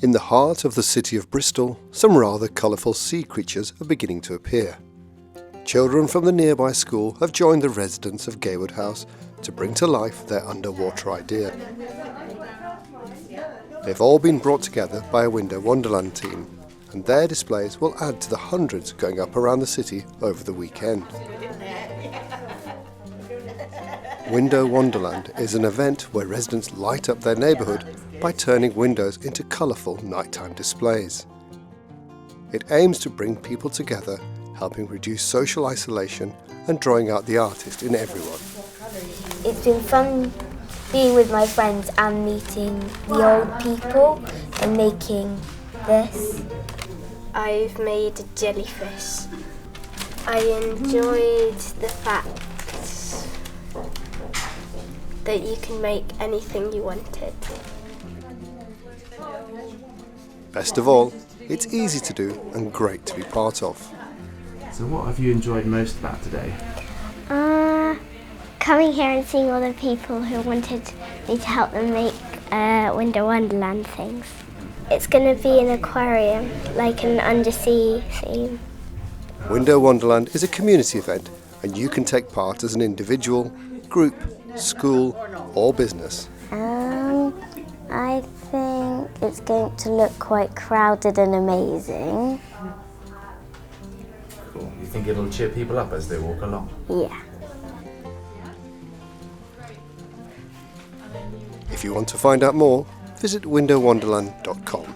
In the heart of the city of Bristol, some rather colourful sea creatures are beginning to appear. Children from the nearby school have joined the residents of Gaywood House to bring to life their underwater idea. They've all been brought together by a Window Wanderland team, and their displays will add to the hundreds going up around the city over the weekend. Window Wanderland is an event where residents light up their neighbourhood by turning windows into colourful nighttime displays. It aims to bring people together, helping reduce social isolation and drawing out the artist in everyone. It's been fun being with my friends and meeting the old people and making this. I've made a jellyfish. I enjoyed the fact that you can make anything you wanted. Best of all, it's easy to do and great to be part of. So what have you enjoyed most about today? Coming here and seeing all the people who wanted me to help them make Window Wanderland things. It's going to be an aquarium, like an undersea theme. Window Wanderland is a community event, and you can take part as an individual, group, school or business. I think it's going to look quite crowded and amazing. Cool. You think it'll cheer people up as they walk along? Yeah. If you want to find out more, visit windowwanderland.com.